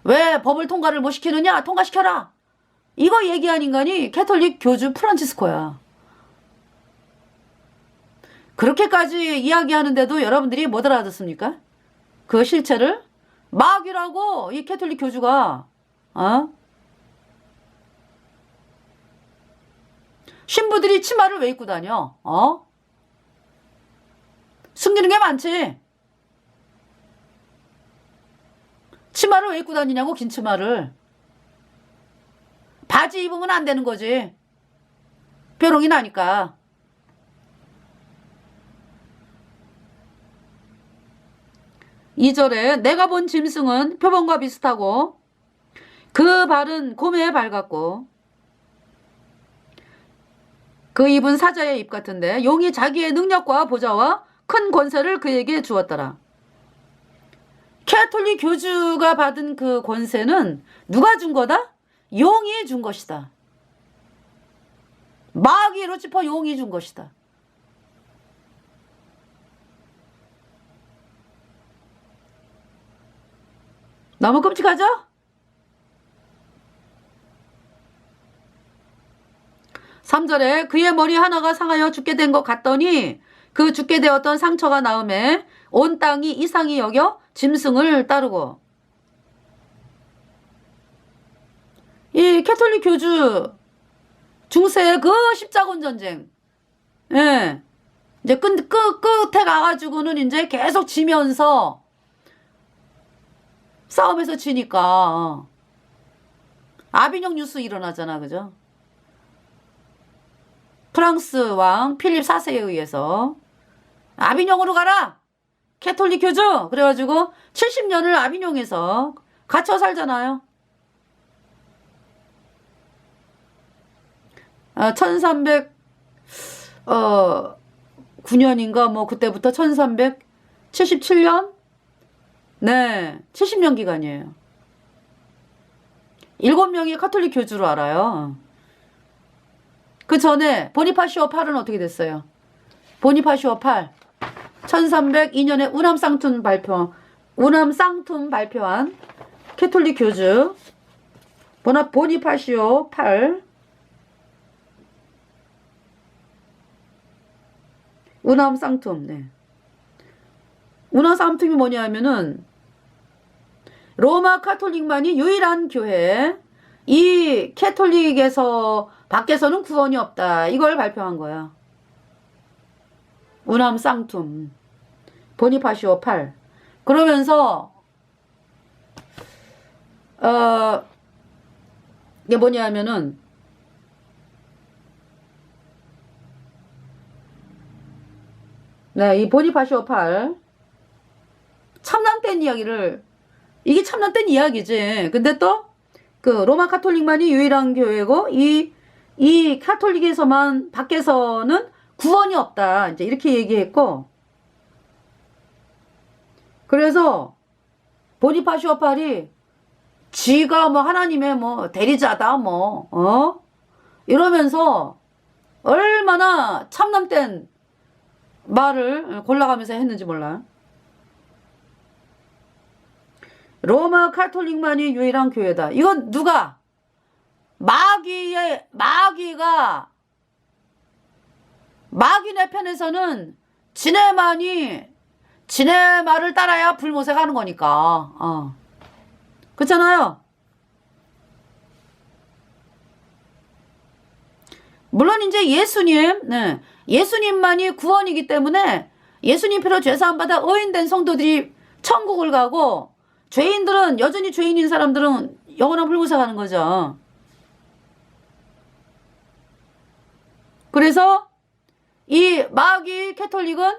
왜 법을 통과를 못 시키느냐? 통과시켜라. 이거 얘기한 인간이 캐톨릭 교주 프란치스코야. 그렇게까지 이야기하는데도 여러분들이 못 알아듣습니까? 그 실체를 마귀라고 이 캐톨릭 교주가 신부들이 치마를 왜 입고 다녀? 숨기는 게 많지. 치마를 왜 입고 다니냐고. 긴 치마를. 바지 입으면 안 되는 거지. 뾰롱이 나니까. 이절에 내가 본 짐승은 표범과 비슷하고 그 발은 곰의 발 같고 그 입은 사자의 입 같은데 용이 자기의 능력과 보좌와 큰 권세를 그에게 주었더라. 캐톨릭 교주가 받은 그 권세는 누가 준 거다? 용이 준 것이다. 마귀 루치퍼 용이 준 것이다. 너무 끔찍하죠? (3절에) 그의 머리 하나가 상하여 죽게 된 것 같더니 그 죽게 되었던 상처가 나음에 온 땅이 이상히 여겨 짐승을 따르고. 이 캐톨릭 교주 중세의 그 십자군 전쟁, 이제 끝에 가가지고는 이제 계속 지면서 싸움에서 지니까 아비뇽 뉴스 일어나잖아. 그죠? 프랑스 왕 필립 4세에 의해서 아비뇽으로 가라. 캐톨릭 교주. 그래가지고 70년을 아비뇽에서 갇혀 살잖아요. 1309년인가 뭐 그때부터 1377년? 네, 70년 기간이에요. 7명이 카톨릭 교주로 알아요. 그 전에 보니파시오 8은 어떻게 됐어요? 보니파시오 8. 1302년에 우남상툼 발표한 캐톨릭 교주 보니파시오 8. 우남상툼. 네. 우남상툼이 뭐냐면은 로마 카톨릭만이 유일한 교회, 이 캐톨릭에서 밖에서는 구원이 없다, 이걸 발표한 거야. 우남상툼 보니파시오 8. 그러면서 이게 뭐냐면은 네, 이 보니파시오 8 참남된 이야기를, 이게 참남된 이야기지. 근데 또 그 로마 카톨릭만이 유일한 교회고 이 카톨릭에서만 밖에서는 구원이 없다, 이제 이렇게 얘기했고, 그래서 보니파시오 8이 지가 뭐 하나님의 뭐 대리자다 이러면서 얼마나 참남된 말을 골라가면서 했는지 몰라. 로마 카톨릭만이 유일한 교회다. 이건 누가? 마귀가 마귀네 편에서는 지네 말을 따라야 불못에 가는 거니까. 그렇잖아요. 물론 이제 예수님만이 구원이기 때문에 예수님 피로 죄사함받아 의인된 성도들이 천국을 가고, 죄인들은, 여전히 죄인인 사람들은 영원한 불못에 가는 거죠. 그래서 이 마귀 캐톨릭은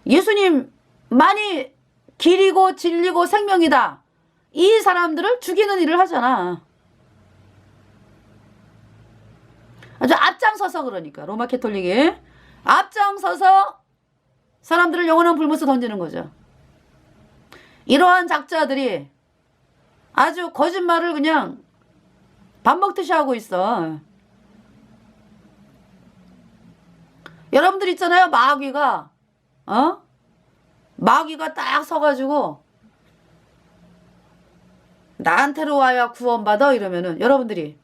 예수님만이 길이고 진리고 생명이다, 이 사람들을 죽이는 일을 하잖아. 아주 앞장서서, 그러니까 로마 캐톨릭이 앞장서서 사람들을 영원한 불못에 던지는 거죠. 이러한 작자들이 아주 거짓말을 그냥 밥 먹듯이 하고 있어. 여러분들 있잖아요, 마귀가 딱 서가지고 나한테로 와야 구원받아 이러면은, 여러분들이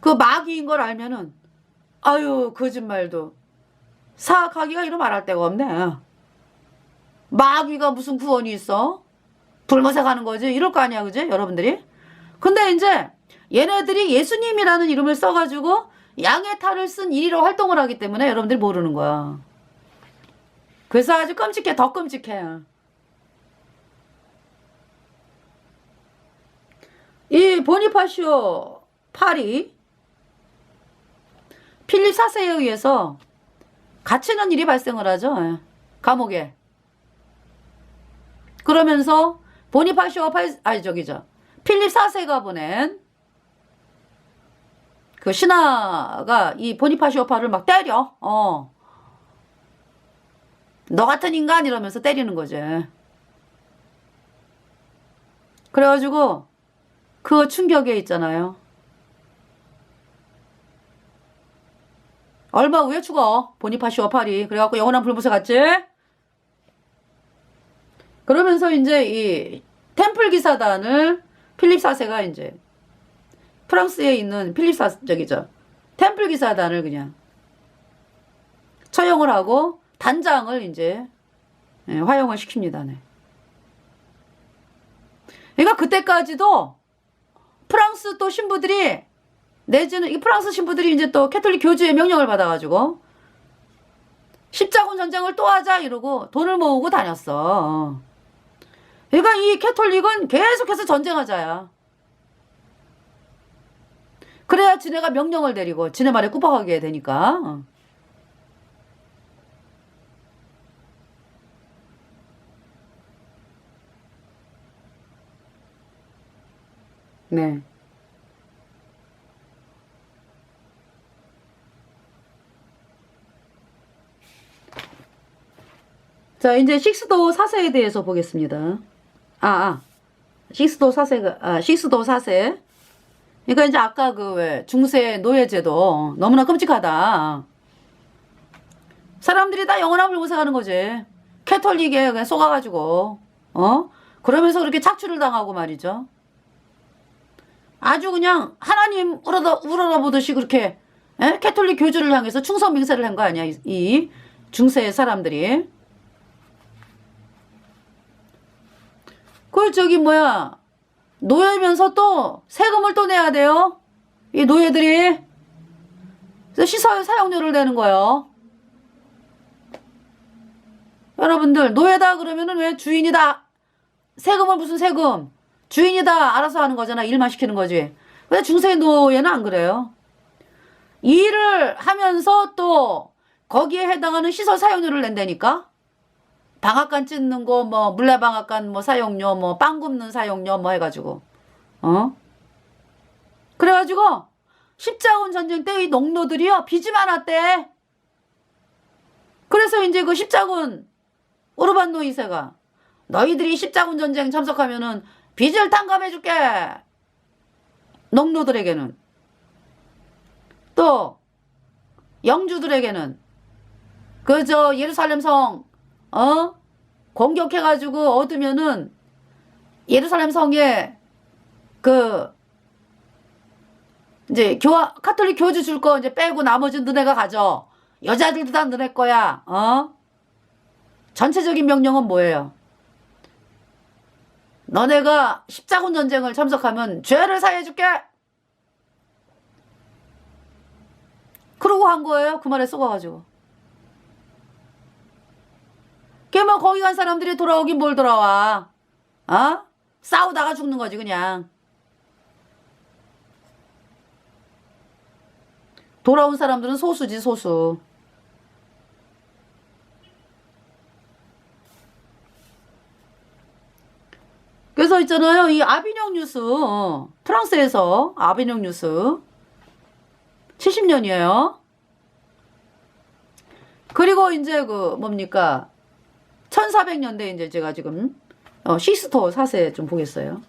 그 마귀인 걸 알면은, 아유, 거짓말도 사악하기가 이런 말할 데가 없네. 마귀가 무슨 구원이 있어? 불못에 가는 거지, 이럴 거 아니야, 그지 여러분들이? 근데 이제 얘네들이 예수님이라는 이름을 써가지고 양의 탈을 쓴 이리로 활동을 하기 때문에 여러분들이 모르는 거야. 그래서 아주 끔찍해, 더 끔찍해. 이 보니파시오 8이 필립 4세에 의해서 갇히는 일이 발생을 하죠. 감옥에. 그러면서 보니파시오 8, 필립 4세가 보낸 그 신하가 이 보니파시오 8을 막 때려. 너 같은 인간 이러면서 때리는 거지. 그래가지고 그 충격에 있잖아요. 얼마 후에 죽어, 보니파시오 8이. 그래갖고 영원한 불못에 갔지. 그러면서 이제 이 템플 기사단을 필립 4세가 이제 프랑스에 있는 템플 기사단을 그냥 처형을 하고 단장을 이제 화형을 시킵니다. 네. 그러니까 그때까지도 프랑스 또 신부들이, 내지는 이 프랑스 신부들이 이제 또 캐톨릭 교주의 명령을 받아가지고 십자군 전쟁을 또 하자 이러고 돈을 모으고 다녔어. 그러니까 이 캐톨릭은 계속해서 전쟁하자야. 그래야 지네가 명령을 내리고 지네 말에 꾸벅하게 되니까. 네. 자, 이제 식스도 4세에 대해서 보겠습니다. 식스도 4세가, 식스도 4세. 그러니까 이제 아까 그 왜 중세 노예제도 너무나 끔찍하다. 사람들이 다 영원한 불구세 가는 거지. 캐톨릭에 그냥 속아가지고, 그러면서 그렇게 착취를 당하고 말이죠. 아주 그냥 하나님 우러러보듯이 그렇게, 캐톨릭 교주를 향해서 충성 맹세를 한 거 아니야, 이 중세 사람들이. 저기 뭐야, 노예면서 또 세금을 또 내야 돼요. 이 노예들이. 그래서 시설 사용료를 내는 거예요. 여러분들, 노예다 그러면은 왜 주인이다. 세금을 무슨 세금. 주인이다 알아서 하는 거잖아. 일만 시키는 거지. 근데 중세 노예는 안 그래요. 일을 하면서 또 거기에 해당하는 시설 사용료를 낸다니까. 방앗간 찢는 거, 뭐, 물레방앗간 뭐 사용료, 뭐, 빵 굽는 사용료, 뭐 해가지고. 그래가지고, 십자군 전쟁 때 이 농노들이요, 빚이 많았대. 그래서 이제 그 십자군, 우르반노 2세가, 너희들이 십자군 전쟁 참석하면은 빚을 탕감해줄게. 농노들에게는. 또, 영주들에게는, 예루살렘 성, 공격해가지고 얻으면은 예루살렘 성에 이제 카톨릭 교주 줄 거 이제 빼고 나머지는 너네가 가져. 여자들도 다 너네 거야. 전체적인 명령은 뭐예요? 너네가 십자군 전쟁을 참석하면 죄를 사해줄게. 그러고 한 거예요. 그 말에 쏘가가지고. 뭐 거기 간 사람들이 돌아오긴 뭘 돌아와. 싸우다가 죽는 거지 그냥. 돌아온 사람들은 소수지 소수. 그래서 있잖아요. 이 아비뇽 뉴스, 프랑스에서 아비뇽 뉴스 70년이에요. 그리고 이제 뭡니까? 1400년대 이제 제가 지금 시스토 4세 좀 보겠어요.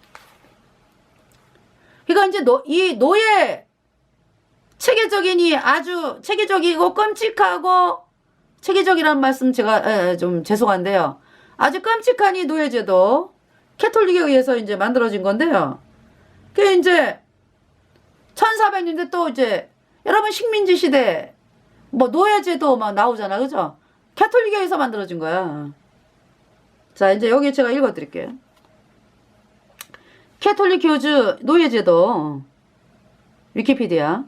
그러니까 이제 이 노예 체계적이니 아주 체계적이고 끔찍하고, 체계적이란 말씀 제가 좀 죄송한데요. 아주 끔찍한 이 노예제도 캐톨릭에 의해서 이제 만들어진 건데요. 그게 이제 1400년대 또 이제 여러분 식민지 시대 뭐 노예제도 막 나오잖아, 그죠? 캐톨릭에 의해서 만들어진 거야. 자, 이제 여기 제가 읽어드릴게요. 캐톨릭 교주 노예제도 위키피디아.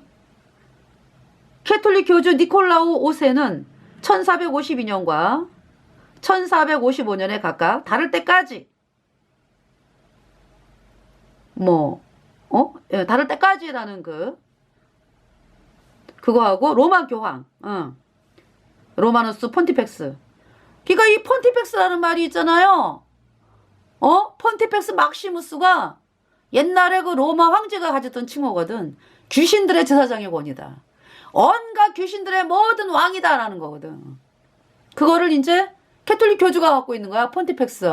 캐톨릭 교주 니콜라우 5세는 1452년과 1455년에 각각 다를 때까지 다를 때까지라는 그거하고 로마 교황, 로마누스 폰티펙스. 그러니까 이 폰티펙스라는 말이 있잖아요. 폰티펙스 막시무스가 옛날에 그 로마 황제가 가졌던 칭호거든. 귀신들의 제사장의 권이다. 온갖 귀신들의 모든 왕이다라는 거거든. 그거를 이제 캐톨릭 교주가 갖고 있는 거야. 폰티펙스.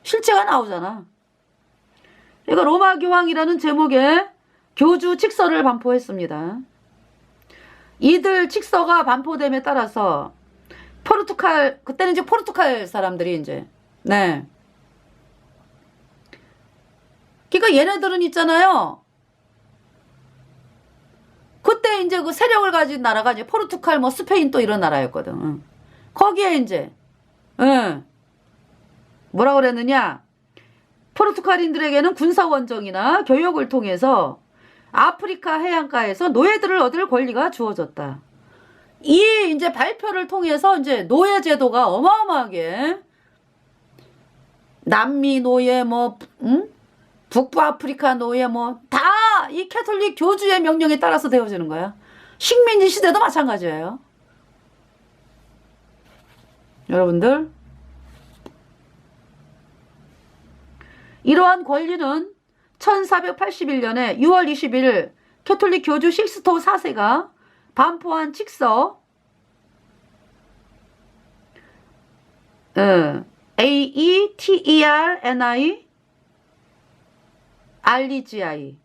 실체가 나오잖아. 그러니까 로마 교황이라는 제목의 교주 칙서를 반포했습니다. 이들 칙서가 반포됨에 따라서 그때는 이제 포르투갈 사람들이 이제, 네. 그러니까 얘네들은 있잖아요. 그때 이제 그 세력을 가진 나라가 이제 포르투갈, 뭐 스페인 또 이런 나라였거든. 거기에 이제, 뭐라 그랬느냐. 포르투갈인들에게는 군사원정이나 교역을 통해서 아프리카 해안가에서 노예들을 얻을 권리가 주어졌다. 이 이제 발표를 통해서 이제 노예제도가 어마어마하게 남미 노예 북부 아프리카 노예 다 이 캐톨릭 교주의 명령에 따라서 되어지는 거야. 식민지 시대도 마찬가지예요. 여러분들, 이러한 권리는 1481년에 6월 21일 캐톨릭 교주 식스토 4세가 반포한 칙서 AETERNI 알리지아이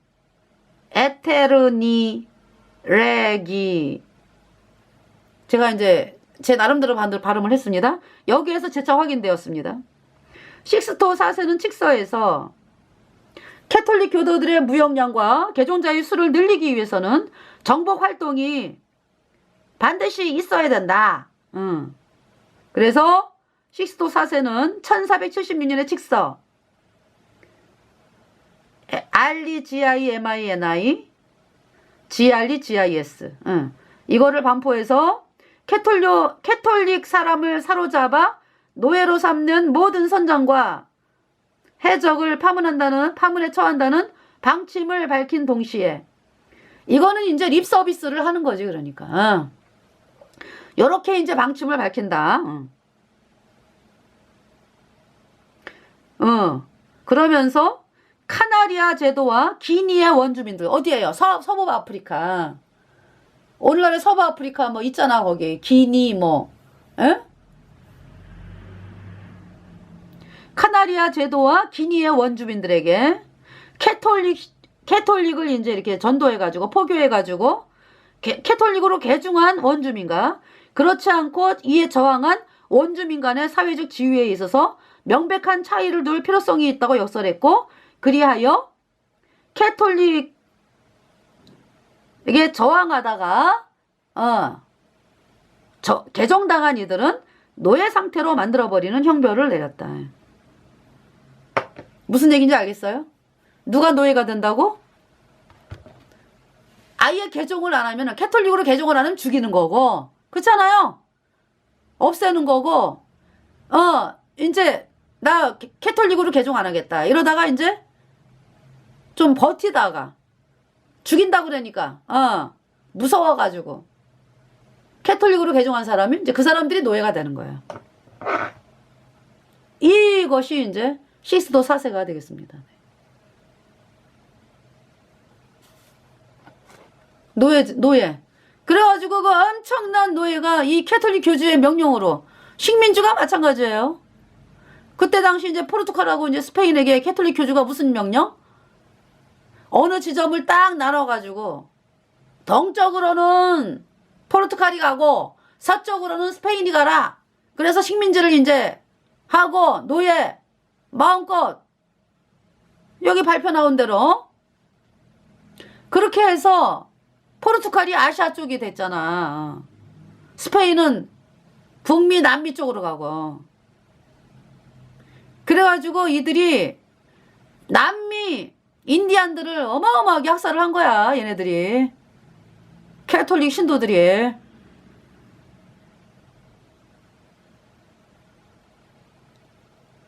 에테르니 레기, 제가 이제 제 나름대로 발음을 했습니다. 여기에서 재차 확인되었습니다. 식스토 4세는 칙서에서 캐톨릭 교도들의 무역량과 개종자의 수를 늘리기 위해서는 정복 활동이 반드시 있어야 된다. 그래서 식스토 4세는 1476년의 칙서 REGIMINI GREGIS 이거를 반포해서 캐톨릭 사람을 사로잡아 노예로 삼는 모든 선장과 해적을 파문에 처한다는 방침을 밝힌 동시에, 이거는 이제 립 서비스를 하는 거지. 그러니까 요렇게 이제 방침을 밝힌다. 그러면서 카나리아 제도와 기니의 원주민들, 어디에요? 서부 아프리카. 오늘날의 서부 아프리카 뭐 있잖아. 거기 기니 뭐 에? 카나리아 제도와 기니의 원주민들에게 캐톨릭을 이제 이렇게 전도해가지고 포교해가지고 캐톨릭으로 개종한 원주민과 그렇지 않고 이에 저항한 원주민 간의 사회적 지위에 있어서 명백한 차이를 둘 필요성이 있다고 역설했고, 그리하여 캐톨릭에게 저항하다가 개종당한 이들은 노예 상태로 만들어버리는 형벌을 내렸다. 무슨 얘기인지 알겠어요? 누가 노예가 된다고? 아예 개종을 안 하면, 캐톨릭으로 개종을 안 하면 죽이는 거고, 그렇잖아요? 없애는 거고, 이제 나 캐톨릭으로 개종 안 하겠다 이러다가 이제 좀 버티다가 죽인다고 그러니까 무서워가지고 캐톨릭으로 개종한 사람이 이제 그 사람들이 노예가 되는 거예요. 이것이 이제 식스토 4세가 되겠습니다. 노예. 그래가지고 그 엄청난 노예가 이 캐톨릭 교주의 명령으로, 식민주가 마찬가지예요. 그때 당시 이제 포르투갈하고 이제 스페인에게 캐톨릭 교주가 무슨 명령? 어느 지점을 딱 나눠가지고 동쪽으로는 포르투갈이 가고 서쪽으로는 스페인이 가라. 그래서 식민지를 이제 하고 노예 마음껏 여기 발표 나온 대로 그렇게 해서 포르투갈이 아시아 쪽이 됐잖아. 스페인은 북미 남미 쪽으로 가고. 그래가지고 이들이 남미 인디안들을 어마어마하게 학살을 한 거야. 얘네들이 캐톨릭 신도들이.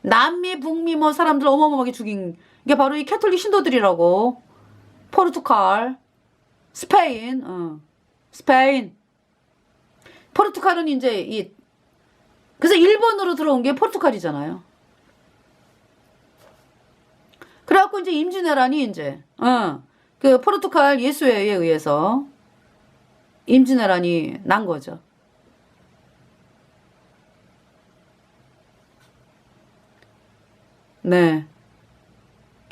남미 북미 뭐 사람들 어마어마하게 죽인 게 바로 이 캐톨릭 신도들이라고. 포르투갈, 스페인, 스페인. 포르투갈은 이제 그래서 일본으로 들어온 게 포르투갈이잖아요. 그래갖고 이제 임진왜란이 이제 그 포르투갈 예수회에 의해서 임진왜란이 난 거죠. 네.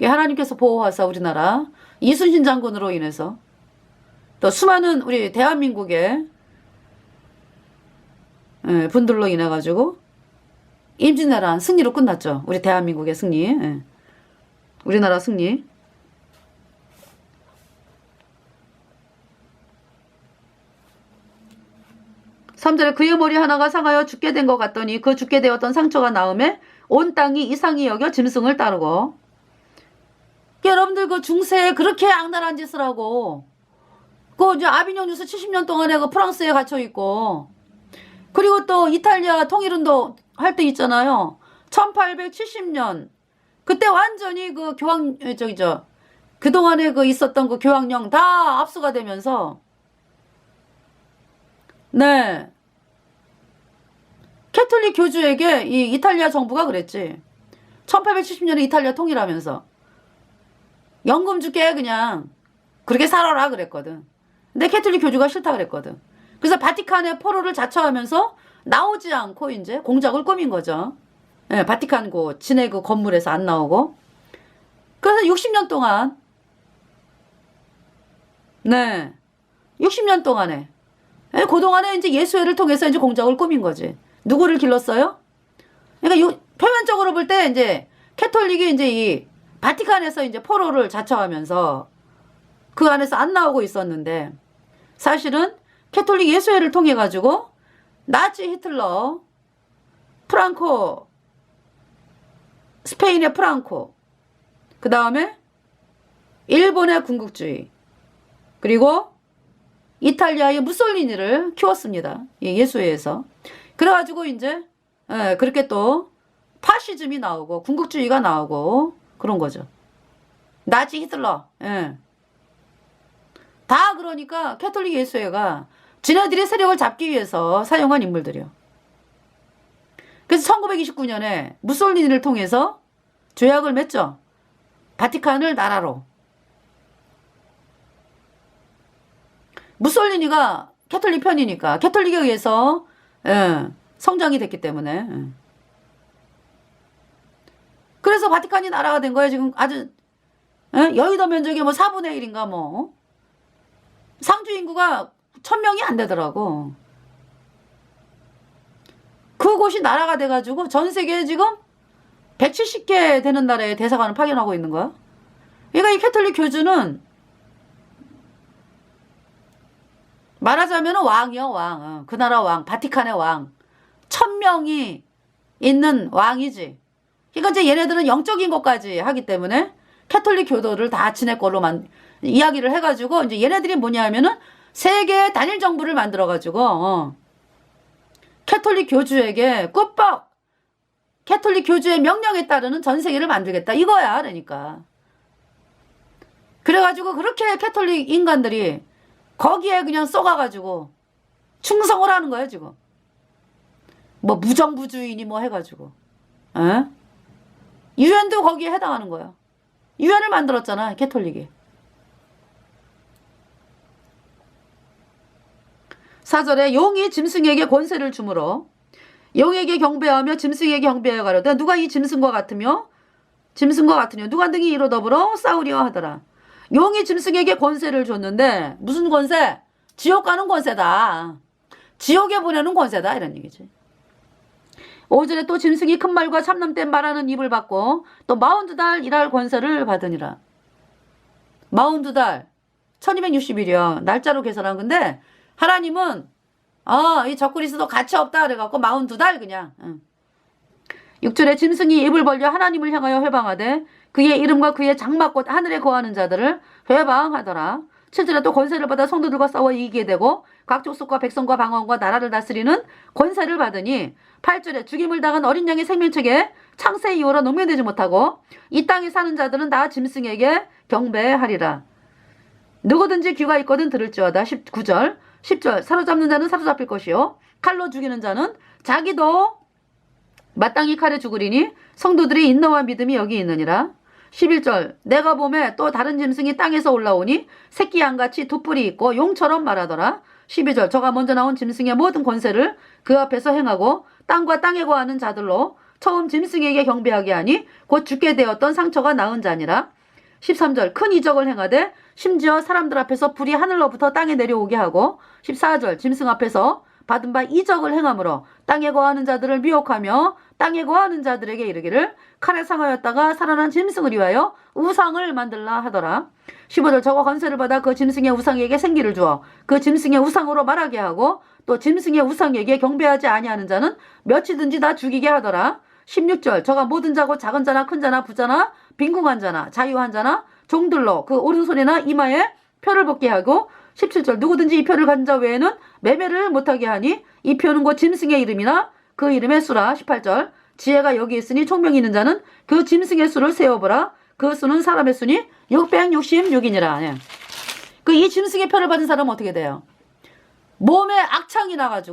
하나님께서 보호하사 우리나라 이순신 장군으로 인해서 또 수많은 우리 대한민국의 분들로 인해 가지고 임진왜란 승리로 끝났죠. 우리 대한민국의 승리. 우리나라 승리. (3절에) 그의 머리 하나가 상하여 죽게 된 것 같더니 그 죽게 되었던 상처가 나음에 온 땅이 이상히 여겨 짐승을 따르고. 여러분들 그 중세에 그렇게 악랄한 짓을 하고 그 이제 아비뇽 뉴스 70년 동안에 그 프랑스에 갇혀 있고, 그리고 또 이탈리아 통일운동 할 때 있잖아요. 1870년 그때 완전히 그 그동안에 그 있었던 그 교황령 다 압수가 되면서, 네. 캐톨릭 교주에게 이 이탈리아 정부가 그랬지. 1870년에 이탈리아 통일하면서 연금 줄게 그냥 그렇게 살아라 그랬거든. 근데 캐톨릭 교주가 싫다 그랬거든. 그래서 바티칸의 포로를 자처하면서 나오지 않고 이제 공작을 꾸민 거죠. 예, 바티칸 진해 그 건물에서 안 나오고. 그래서 60년 동안, 네, 60년 동안에, 예, 그동안에 이제 예수회를 통해서 이제 공작을 꾸민 거지. 누구를 길렀어요? 그러니까 표면적으로 볼 때 이제 캐톨릭이 이제 이 바티칸에서 이제 포로를 자처하면서 그 안에서 안 나오고 있었는데, 사실은 캐톨릭 예수회를 통해 가지고 나치 히틀러, 프랑코, 스페인의 프랑코, 그 다음에 일본의 군국주의, 그리고 이탈리아의 무솔리니를 키웠습니다. 예수회에서. 그래가지고 이제 그렇게 또 파시즘이 나오고 군국주의가 나오고 그런 거죠. 나치 히틀러. 예. 다 그러니까 캐톨릭 예수회가 지네들이 세력을 잡기 위해서 사용한 인물들이요. 그래서 1929년에 무솔리니를 통해서 조약을 맺죠. 바티칸을 나라로. 무솔리니가 캐톨릭 편이니까 캐톨릭에 의해서 성장이 됐기 때문에. 그래서 바티칸이 나라가 된 거예요. 지금 아주 여의도 면적의 뭐 4분의 1인가 뭐. 상주 인구가 1000명이 안 되더라고. 그곳이 나라가 돼가지고 전 세계에 지금 170개 되는 나라의 대사관을 파견하고 있는 거야. 그러니까 이 캐톨릭 교주는 말하자면 왕이요, 왕. 그 나라 왕, 바티칸의 왕. 1000명이 있는 왕이지. 그러니까 이제 얘네들은 영적인 것까지 하기 때문에 캐톨릭 교도를 다 지네 걸로 이야기를 해가지고 이제 얘네들이 뭐냐 하면은 세계의 단일 정부를 만들어가지고 캐톨릭 교주에게 꿀뻑 캐톨릭 교주의 명령에 따르는 전 세계를 만들겠다 이거야. 그러니까 그래가지고 그렇게 캐톨릭 인간들이 거기에 그냥 쏘가가지고 충성을 하는 거야 지금. 뭐 무정부주의니 뭐 해가지고 유엔도 거기에 해당하는 거야. 유엔을 만들었잖아 캐톨릭이. 4절에 용이 짐승에게 권세를 주므로 용에게 경배하며 짐승에게 경배하여 가려되 누가 이 짐승과 같으며 누가 등이 이로 더불어 싸우려 하더라. 용이 짐승에게 권세를 줬는데 무슨 권세? 지옥 가는 권세다. 지옥에 보내는 권세다 이런 얘기지. 5절에 또 짐승이 큰 말과 참남된 말하는 입을 받고 또 42달 일할 권세를 받으니라. 42달 1260일이요. 날짜로 계산한 건데 하나님은 이 적그리스도 가치 없다 그래갖고 42달 그냥. 6절에 짐승이 입을 벌려 하나님을 향하여 회방하되 그의 이름과 그의 장막곧 하늘에 거하는 자들을 회방하더라. 7절에 또 권세를 받아 성도들과 싸워 이기게 되고 각 족속과 백성과 방언과 나라를 다스리는 권세를 받으니 8절에 죽임을 당한 어린 양의 생명책에 창세 이후로 농면되지 못하고 이 땅에 사는 자들은 다 짐승에게 경배하리라. 누구든지 귀가 있거든 들을지어다. 9절 10절 사로잡는 자는 사로잡힐 것이요 칼로 죽이는 자는 자기도 마땅히 칼에 죽으리니 성도들의 인내와 믿음이 여기 있느니라. 11절 내가 보매 또 다른 짐승이 땅에서 올라오니 새끼 양같이 두 뿔이 있고 용처럼 말하더라. 12절 저가 먼저 나온 짐승의 모든 권세를 그 앞에서 행하고 땅과 땅에 거하는 자들로 처음 짐승에게 경배하게 하니 곧 죽게 되었던 상처가 나은 자니라. 13절 큰 이적을 행하되 심지어 사람들 앞에서 불이 하늘로부터 땅에 내려오게 하고 14절 짐승 앞에서 받은 바 이적을 행함으로 땅에 거하는 자들을 미혹하며 땅에 거하는 자들에게 이르기를 칼에 상하였다가 살아난 짐승을 위하여 우상을 만들라 하더라. 15절 저거 권세를 받아 그 짐승의 우상에게 생기를 주어 그 짐승의 우상으로 말하게 하고 또 짐승의 우상에게 경배하지 아니하는 자는 몇이든지 다 죽이게 하더라. 16절 저가 모든 자고 작은 자나 큰 자나 부자나 빈궁한 자나 자유한 자나 종들로 그 오른손이나 이마에 표를 벗게 하고 17절 누구든지 이 표를 가진 자 외에는 매매를 못하게 하니 이 표는 곧 짐승의 이름이나 그 이름의 수라. 18절 지혜가 여기 있으니 총명이 있는 자는 그 짐승의 수를 세어보라. 그 수는 사람의 수니 666이니라. 예. 그 이 짐승의 표를 받은 사람은 어떻게 돼요? 몸에 악창이 나가지고